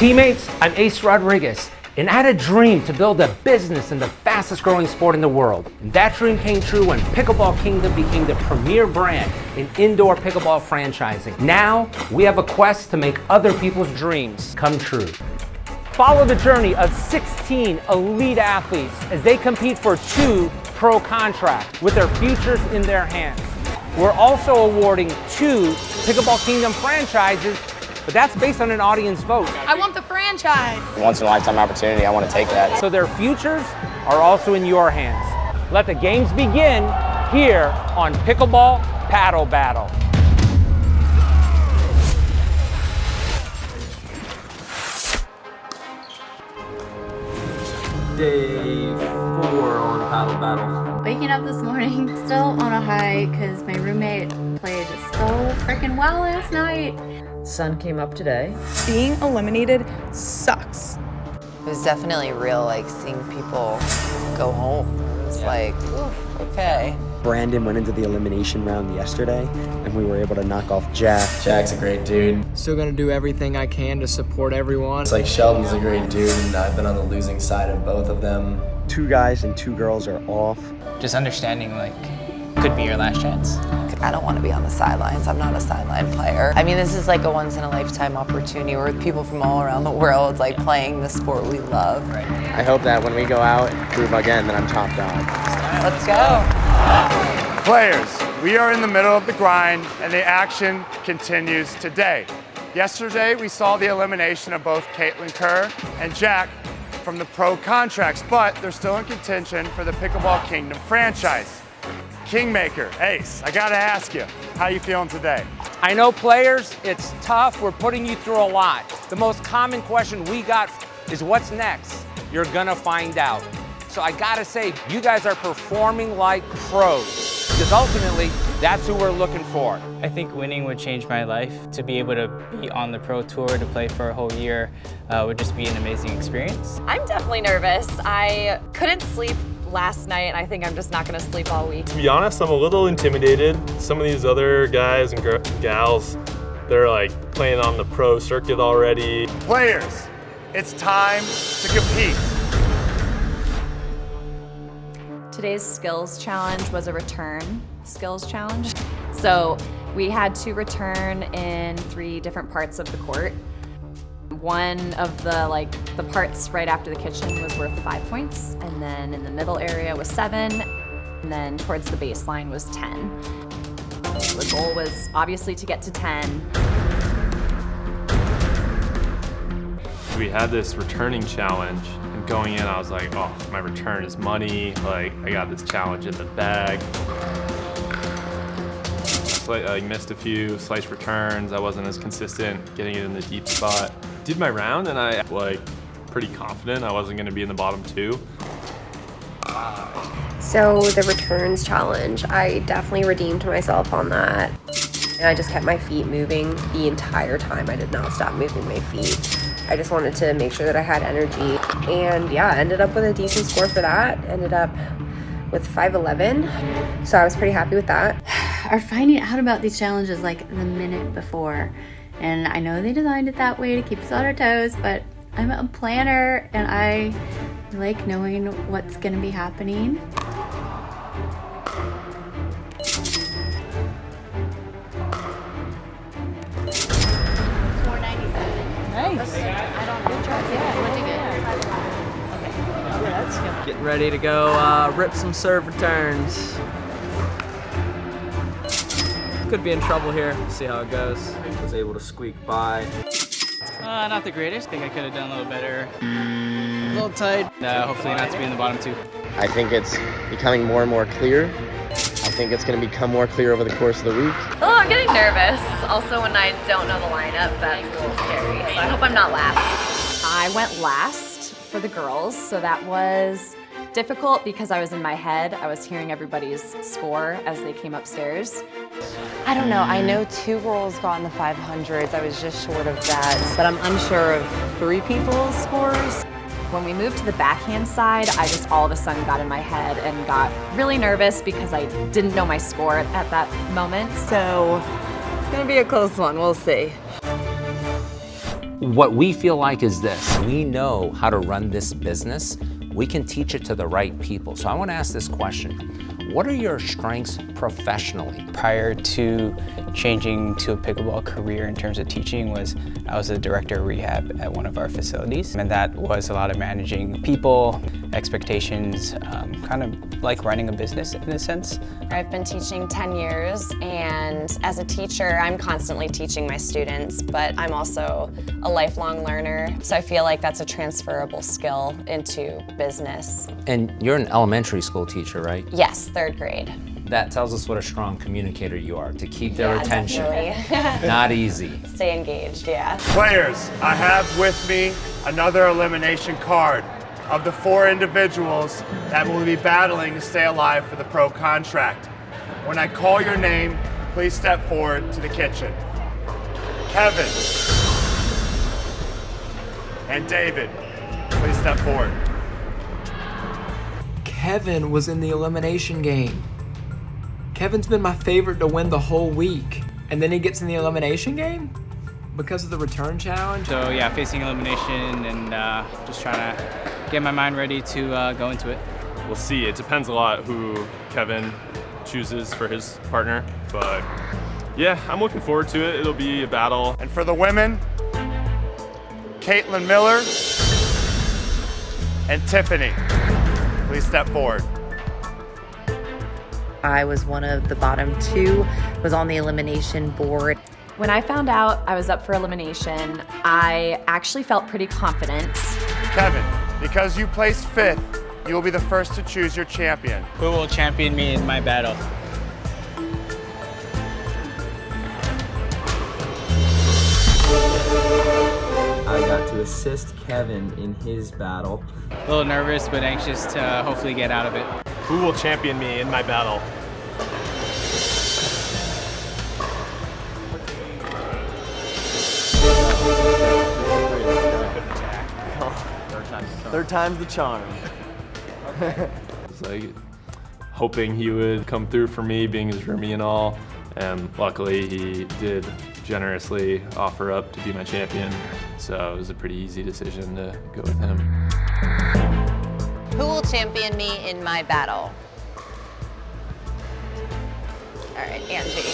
Teammates, I'm Ace Rodriguez, and I had a dream to build a business in the fastest growing sport in the world. And that dream came true when Pickleball Kingdom became the premier brand in indoor pickleball franchising. Now, we have a quest to make other people's dreams come true. Follow the journey of 16 elite athletes as they compete for 2 pro contracts with their futures in their hands. We're also awarding 2 Pickleball Kingdom franchises, but that's based on an audience vote. I want the franchise. Once in a lifetime opportunity, I want to take that. So their futures are also in your hands. Let the games begin here on Pickleball Paddle Battle. Day 4 on Paddle Battle. Waking up this morning, still on a high because my roommate played so freaking well last night. Sun came up today. Being eliminated sucks. It was definitely real, like seeing people go home. It's like, oof, okay. Brandon went into the elimination round yesterday, and we were able to knock off Jack. Jack's a great dude. Still gonna do everything I can to support everyone. It's like Sheldon's a great dude, and I've been on the losing side of both of them. 2 guys and 2 girls are off. Just understanding, like, could be your last chance. I don't want to be on the sidelines. I'm not a sideline player. I mean, this is like a once in a lifetime opportunity where people from all around the world like playing the sport we love. Right. I hope that when we go out and prove again that I'm top dog. Let's go. Players, we are in the middle of the grind and the action continues today. Yesterday, we saw the elimination of both Caitlin Kerr and Jack from the pro contracts, but they're still in contention for the Pickleball Kingdom franchise. Kingmaker, Ace, I gotta ask you, how you feeling today? I know players, it's tough. We're putting you through a lot. The most common question we got is what's next? You're gonna find out. So I gotta say, you guys are performing like pros, because ultimately, that's who we're looking for. I think winning would change my life. To be able to be on the pro tour, to play for a whole year, would just be an amazing experience. I'm definitely nervous. I couldn't sleep last night, and I think I'm just not gonna sleep all week. To be honest, I'm a little intimidated. Some of these other guys and gals, they're like playing on the pro circuit already. Players, it's time to compete. Today's skills challenge was a return skills challenge. So we had to return in 3 different parts of the court. One of the parts right after the kitchen was worth 5 points, and then in the middle area was 7, and then towards the baseline was 10. The goal was obviously to get to 10. We had this returning challenge, and going in I was like, oh, my return is money, like I got this challenge in the bag. I missed a few slice returns, I wasn't as consistent getting it in the deep spot. Did my round and I pretty confident I wasn't gonna be in the bottom 2. So the returns challenge, I definitely redeemed myself on that. And I just kept my feet moving the entire time. I did not stop moving my feet. I just wanted to make sure that I had energy. And yeah, I ended up with a decent score for that. Ended up with 5'11". So I was pretty happy with that. Are finding out about these challenges like the minute before. And I know they designed it that way to keep us on our toes, but I'm a planner and I like knowing what's gonna be happening. Nice. I don't know, Charles. Yeah, what you Getting ready to go rip some serve returns. Could be in trouble here. See how it goes. Was able to squeak by. Not the greatest. I think I could have done a little better. A little tight. Hopefully not to be in the bottom 2. I think it's becoming more and more clear. I think it's going to become more clear over the course of the week. Oh, I'm getting nervous. Also, when I don't know the lineup, that's a little scary. So I hope I'm not last. I went last for the girls, so that was difficult because I was in my head. I was hearing everybody's score as they came upstairs. I don't know. I know 2 girls got in the 500s. I was just short of that, but I'm unsure of 3 people's scores. When we moved to the backhand side, I just all of a sudden got in my head and got really nervous because I didn't know my score at that moment. So it's gonna be a close one, we'll see. What we feel like is this: we know how to run this business. We can teach it to the right people. So I want to ask this question. What are your strengths professionally? Prior to changing to a pickleball career in terms of teaching I was a director of rehab at one of our facilities. And that was a lot of managing people, expectations, kind of like running a business in a sense. I've been teaching 10 years, and as a teacher, I'm constantly teaching my students, but I'm also a lifelong learner. So I feel like that's a transferable skill into business. And you're an elementary school teacher, right? Yes, 3rd grade. That tells us what a strong communicator you are, to keep their attention. Definitely. Not easy. Stay engaged, yeah. Players, I have with me another elimination card of the 4 individuals that will be battling to stay alive for the pro contract. When I call your name, please step forward to the kitchen. Kevin and David, please step forward. Kevin was in the elimination game. Kevin's been my favorite to win the whole week. And then he gets in the elimination game? Because of the return challenge? So yeah, facing elimination and just trying to get my mind ready to go into it. We'll see. It depends a lot who Kevin chooses for his partner. But yeah, I'm looking forward to it. It'll be a battle. And for the women, Caitlin Miller and Tiffany, please step forward. I was one of the bottom 2, was on the elimination board. When I found out I was up for elimination, I actually felt pretty confident. Kevin, because you placed 5th, you will be the first to choose your champion. Who will champion me in my battle? I got to assist Kevin in his battle. A little nervous, but anxious to hopefully get out of it. Who will champion me in my battle? Third time's the charm. It's like hoping he would come through for me, being his roomie and all. And luckily he did generously offer up to be my champion. So it was a pretty easy decision to go with him. Who will champion me in my battle? All right, Angie.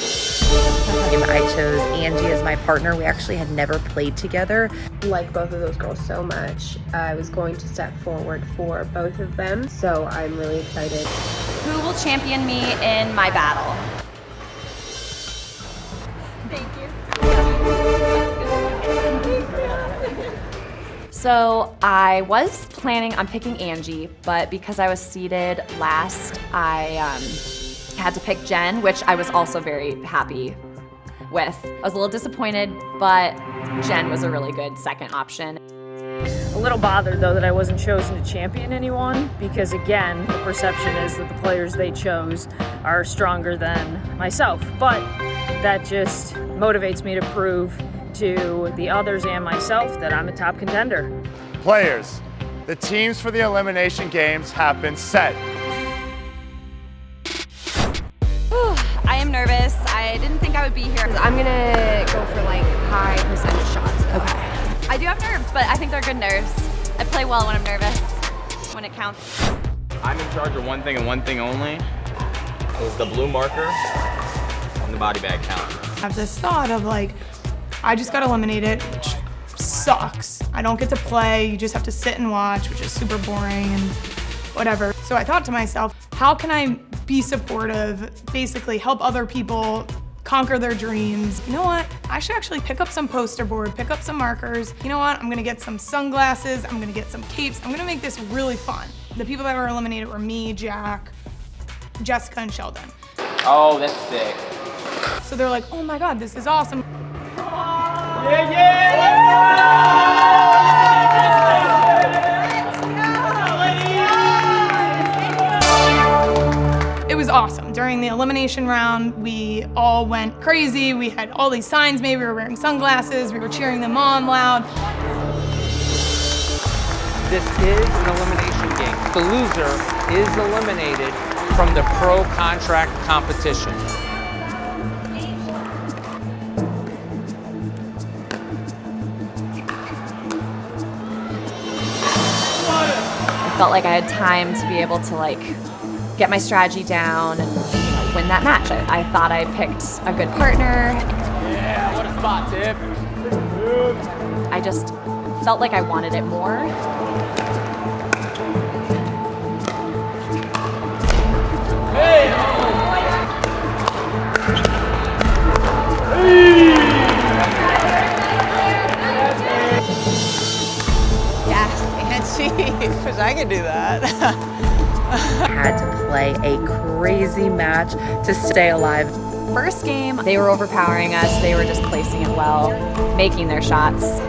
I chose Angie as my partner. We actually had never played together. Like both of those girls so much, I was going to step forward for both of them, so I'm really excited. Who will champion me in my battle? Thank you. So I was planning on picking Angie, but because I was seated last, I had to pick Jen, which I was also very happy with. I was a little disappointed, but Jen was a really good second option. A little bothered though that I wasn't chosen to champion anyone, because again, the perception is that the players they chose are stronger than myself. But that just motivates me to prove to the others and myself that I'm a top contender. Players, the teams for the elimination games have been set. I am nervous. I didn't think I would be here. I'm gonna go for like high percentage shots. Okay. I do have nerves, but I think they're good nerves. I play well when I'm nervous, when it counts. I'm in charge of one thing and one thing only. Is the blue marker on the body bag count. I have this thought of like, I just got eliminated, which sucks. I don't get to play, you just have to sit and watch, which is super boring and whatever. So I thought to myself, how can I be supportive, basically help other people conquer their dreams? You know what? I should actually pick up some poster board, pick up some markers. You know what? I'm gonna get some sunglasses, I'm gonna get some capes. I'm gonna make this really fun. The people that were eliminated were me, Jack, Jessica, and Sheldon. Oh, that's sick. So they're like, oh my God, this is awesome. It was awesome. During the elimination round, we all went crazy. We had all these signs made. We were wearing sunglasses. We were cheering them on loud. This is an elimination game. The loser is eliminated from the pro contract competition. felt like I had time to be able to like get my strategy down and win that match. I thought I picked a good partner. Yeah, what a spot, Tiff. I just felt like I wanted it more. Hey! Yes, and she, wish I could do that. Had to play a crazy match to stay alive. First game, they were overpowering us. They were just placing it well, making their shots.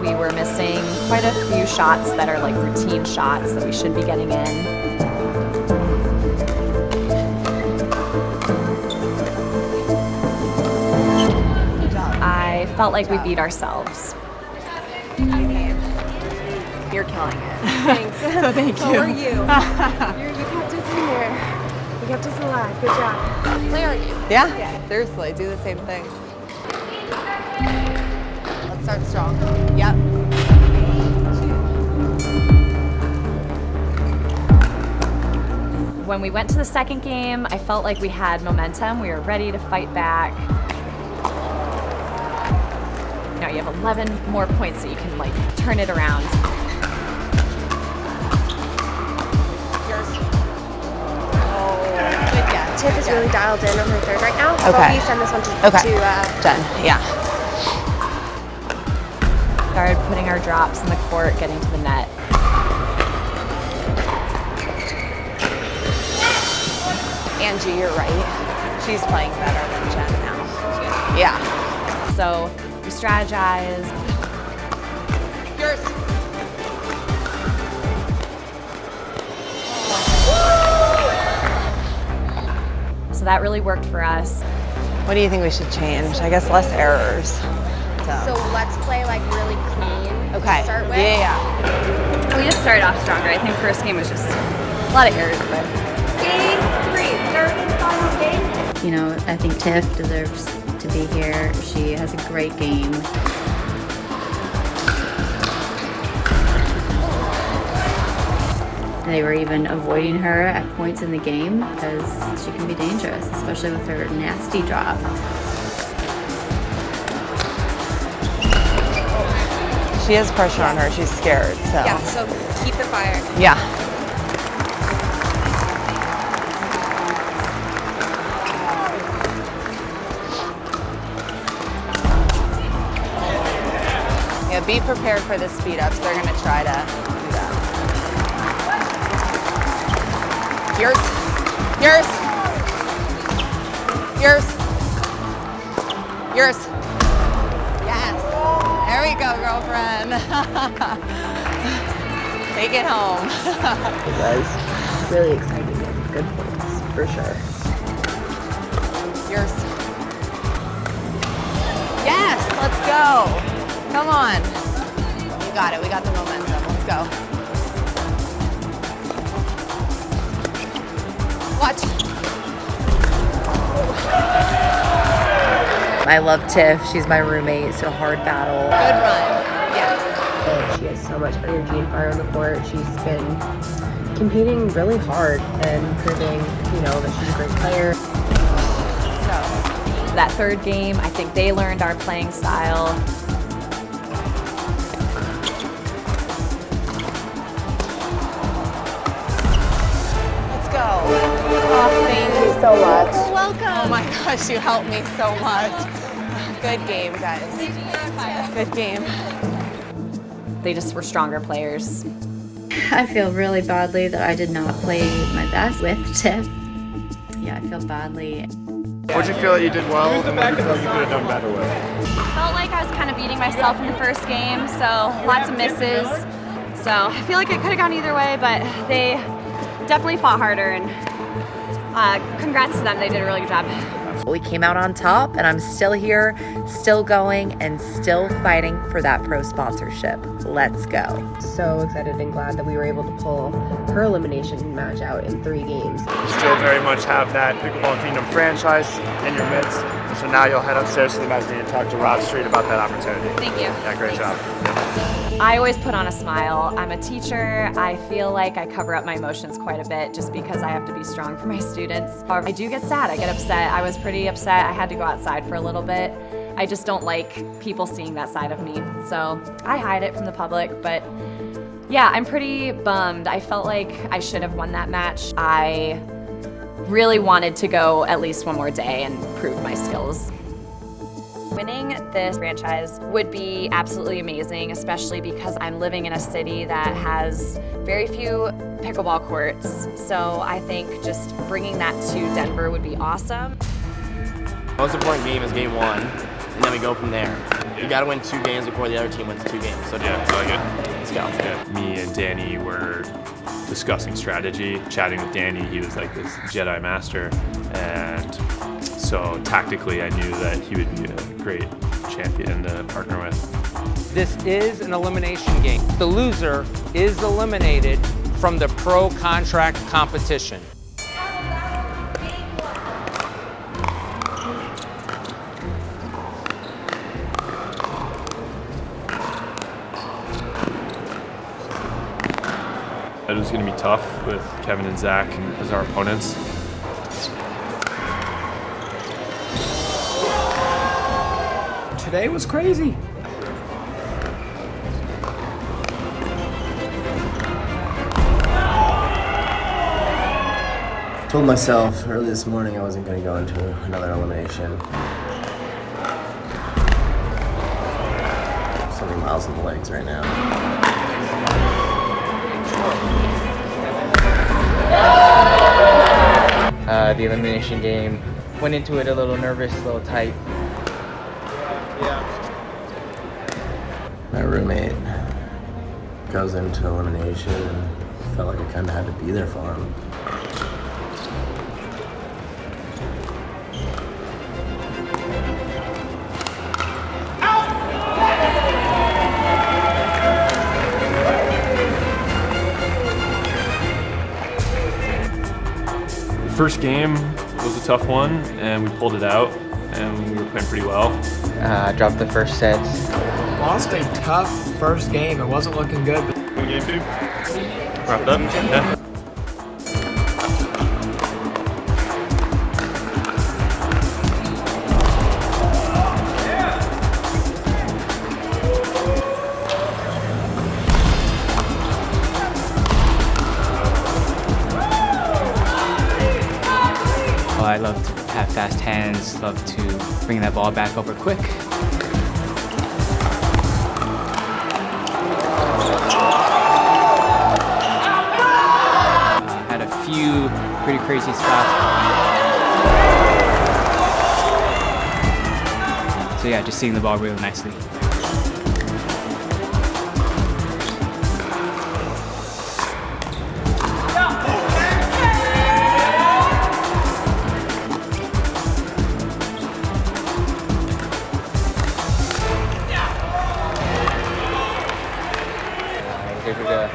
We were missing quite a few shots that are like routine shots that we should be getting in. I felt like we beat ourselves. You're killing it. Thanks. So thank you. So are you. You kept us in there. You kept us alive. Good job. Play our game. Yeah, seriously, do the same thing. Let's start strong. Yep. When we went to the second game, I felt like we had momentum. We were ready to fight back. Now you have 11 more points that you can like turn it around. Tiff is really dialed in on her third right now. How about we send this one to Jen? Yeah. Started putting our drops in the court, getting to the net. Angie, you're right. She's playing better than Jen now. Yeah. So we strategized. Yours. So that really worked for us. What do you think we should change? I guess less errors. So let's play like really clean Okay. to start with. Yeah. We just started off stronger. I think first game was just a lot of errors, but Game 3, third and final game. You know, I think Tiff deserves to be here. She has a great game. They were even avoiding her at points in the game because she can be dangerous, especially with her nasty drop. She has pressure on her. She's scared. So. Yeah, so keep the fire. Yeah. Yeah, be prepared for the speed ups. They're going to try to do that. Yours. Yours. Yours. Yours. Yes. There we go, girlfriend. Take it home. It was really exciting and good points, for sure. Yours. Yes, let's go. Come on. You got it. We got the momentum. Let's go. Watch. I love Tiff. She's my roommate. It's a hard battle. Good run. Yes. She has so much energy and fire on the court. She's been competing really hard and proving, that she's a great player. so that third game, I think they learned our playing style. Oh, thank you so much. You're welcome. Oh my gosh, you helped me so much. Good game, guys. Good game. They just were stronger players. I feel really badly that I did not play my best with Tiff. Yeah, I feel badly. What did you feel that you did well, and what did you feel you could have done better with? Felt like I was kind of beating myself in the first game, so lots of misses. So I feel like it could have gone either way, but they definitely fought harder, and congrats to them. They did a really good job. We came out on top, and I'm still here, still going, and still fighting for that pro sponsorship. Let's go. So excited and glad that we were able to pull her elimination match out in 3 games. Still very much have that Pickleball Kingdom franchise in your midst. And so now you'll head upstairs to the mezzanine and talk to Rob Street about that opportunity. Thank you. Yeah, great job. I always put on a smile. I'm a teacher. I feel like I cover up my emotions quite a bit just because I have to be strong for my students. I do get sad, I get upset. I was pretty upset. I had to go outside for a little bit. I just don't like people seeing that side of me. So I hide it from the public, but yeah, I'm pretty bummed. I felt like I should have won that match. I really wanted to go at least one more day and prove my skills. Winning this franchise would be absolutely amazing, especially because I'm living in a city that has very few pickleball courts. So I think just bringing that to Denver would be awesome. Most important game is game 1, and then we go from there. You gotta win 2 games before the other team wins 2 games. So yeah, I like it. Let's go. Yeah. Me and Danny were discussing strategy, chatting with Danny. He was like this Jedi master, and so tactically I knew that he would be a great champion to partner with. This is an elimination game. The loser is eliminated from the pro contract competition. It was going to be tough with Kevin and Zach as our opponents. Today was crazy. Told myself early this morning I wasn't going to go into another elimination. So many miles in the legs right now. The elimination game, went into it a little nervous, a little tight. My roommate goes into elimination and felt like I kind of had to be there for him. First game was a tough one, and we pulled it out, and we were playing pretty well. Dropped the first set. Lost a tough first game. It wasn't looking good. Game 2. Wrapped up. Yeah. I love to have fast hands, love to bring that ball back over quick. Had a few pretty crazy spots. So yeah, just seeing the ball really nicely. Able to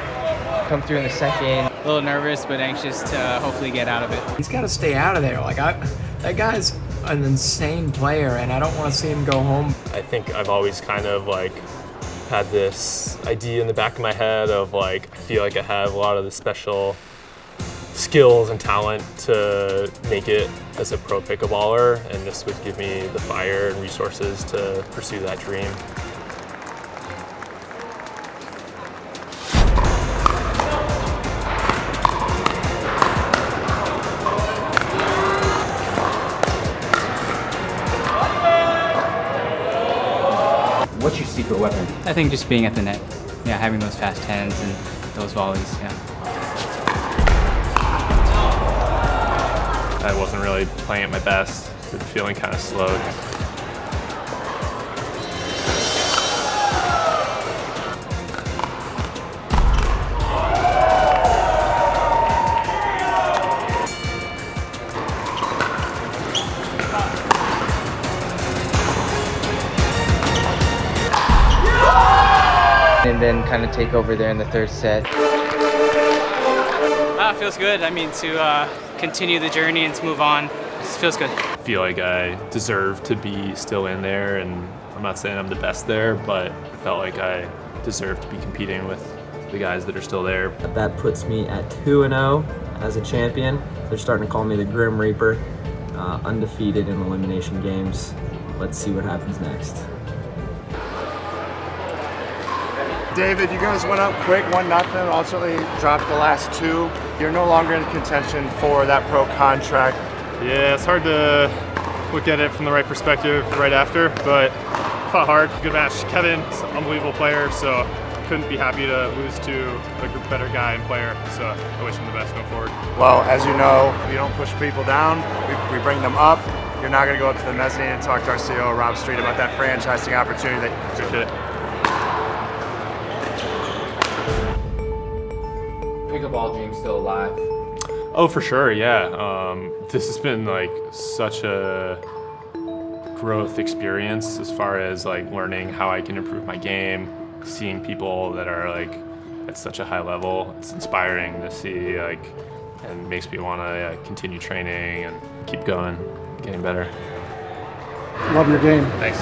come through in the second. A little nervous, but anxious to hopefully get out of it. He's got to stay out of there. That guy's an insane player, and I don't want to see him go home. I think I've always kind of had this idea in the back of my head of I feel like I have a lot of the special skills and talent to make it as a pro pickleballer, and this would give me the fire and resources to pursue that dream. What's your secret weapon? I think just being at the net. Yeah, having those fast hands and those volleys, yeah. I wasn't really playing at my best, feeling kind of slowed. And then kind of take over there in the third set. It feels good. I mean, to continue the journey and to move on, it feels good. I feel like I deserve to be still in there, and I'm not saying I'm the best there, but I felt like I deserve to be competing with the guys that are still there. That puts me at 2-0 as a champion. They're starting to call me the Grim Reaper, undefeated in elimination games. Let's see what happens next. David, you guys went up quick, 1-0, ultimately dropped the last two. You're no longer in contention for that pro contract. Yeah, it's hard to look at it from the right perspective right after, but fought hard, good match. Kevin's an unbelievable player, so couldn't be happy to lose to a better guy and player, so I wish him the best going forward. Well, as you know, we don't push people down, we bring them up. You're not going to go up to the mezzanine and talk to our CEO, Rob Street, about that franchising opportunity. Appreciate it. Pickleball dream still alive? Oh, for sure, yeah. This has been like such a growth experience as far as like learning how I can improve my game, seeing people that are like at such a high level. It's inspiring to see, like, and makes me want to continue training and keep going, getting better. Love your game. Thanks.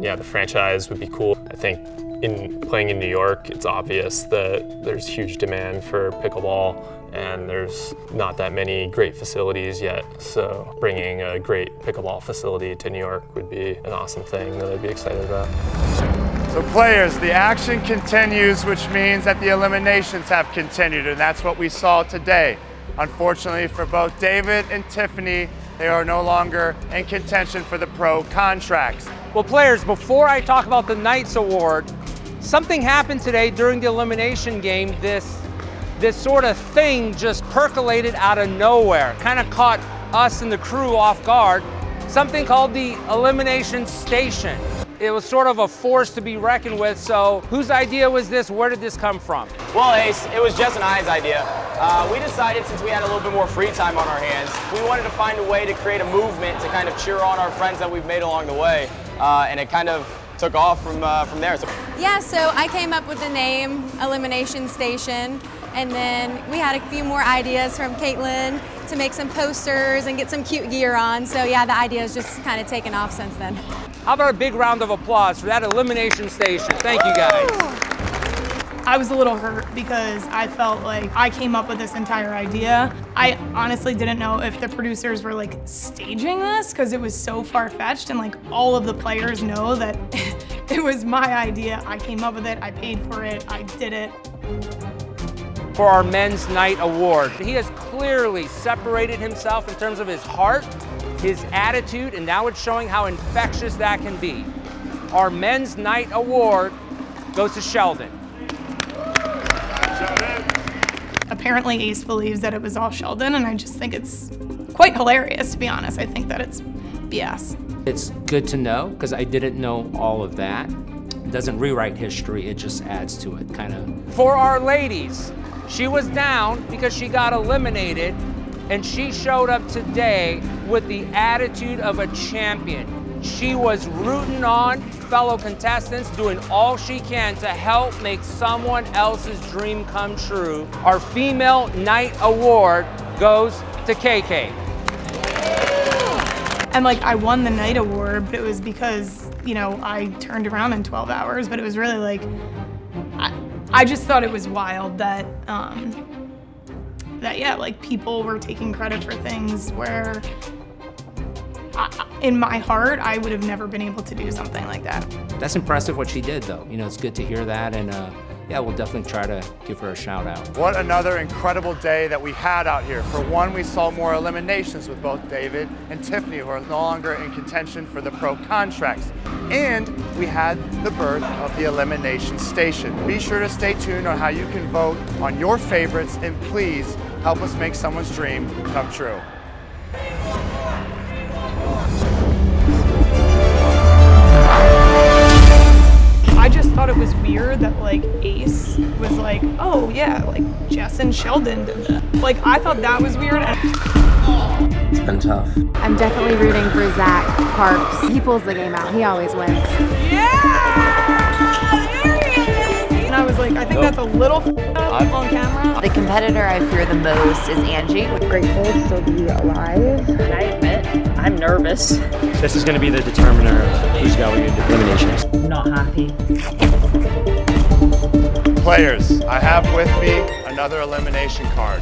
Yeah, the franchise would be cool. I think in playing in New York, it's obvious that there's huge demand for pickleball and there's not that many great facilities yet. So bringing a great pickleball facility to New York would be an awesome thing that I'd be excited about. So players, the action continues, which means that the eliminations have continued, and that's what we saw today. Unfortunately for both David and Tiffany, they are no longer in contention for the pro contracts. Well, players, before I talk about the Knights Award, something happened today during the elimination game. This sort of thing just percolated out of nowhere, kind of caught us and the crew off guard. Something called the Elimination Station. It was sort of a force to be reckoned with, so whose idea was this? Where did this come from? Well, Ace, it was Jess and I's idea. We decided, since we had a little bit more free time on our hands, we wanted to find a way to create a movement to kind of cheer on our friends that we've made along the way, and it kind of took off from there. Yeah, so I came up with the name Elimination Station, and then we had a few more ideas from Caitlin to make some posters and get some cute gear on. So yeah, the idea has just kind of taken off since then. How about a big round of applause for that Elimination Station? Thank you guys. I was a little hurt because I felt like I came up with this entire idea. I honestly didn't know if the producers were like staging this because it was so far-fetched, and like all of the players know that it was my idea. I came up with it, I paid for it, I did it. For our Men's Night Award, he has clearly separated himself in terms of his heart, his attitude, and now it's showing how infectious that can be. Our Men's Night Award goes to Sheldon. Apparently Ace believes that it was all Sheldon, and I just think it's quite hilarious, to be honest. I think that it's BS. It's good to know, because I didn't know all of that. It doesn't rewrite history, it just adds to it, kind of. For our ladies, she was down because she got eliminated, and she showed up today with the attitude of a champion. She was rooting on fellow contestants, doing all she can to help make someone else's dream come true. Our Female Night Award goes to KK. And like, I won the night award, but it was because, you know, I turned around in 12 hours, but it was really like, I just thought it was wild that, yeah, like people were taking credit for things where in my heart, I would have never been able to do something like that. That's impressive what she did, though. You know, it's good to hear that, and yeah, we'll definitely try to give her a shout out. What another incredible day that we had out here. For one, we saw more eliminations with both David and Tiffany, who are no longer in contention for the pro contracts. And we had the birth of the Elimination Station. Be sure to stay tuned on how you can vote on your favorites, and please help us make someone's dream come true. I just thought it was weird that like Ace was like, oh yeah, like Jess and Sheldon did that. Like I thought that was weird. It's been tough. I'm definitely rooting for Zach Parks. He pulls the game out. He always wins. And I was like, I think that's a little up on camera. The competitor I fear the most is Angie. Grateful to still be alive. I admit, I'm nervous. This is going to be the determiner of who's going into eliminations. Not happy. Players, I have with me another elimination card.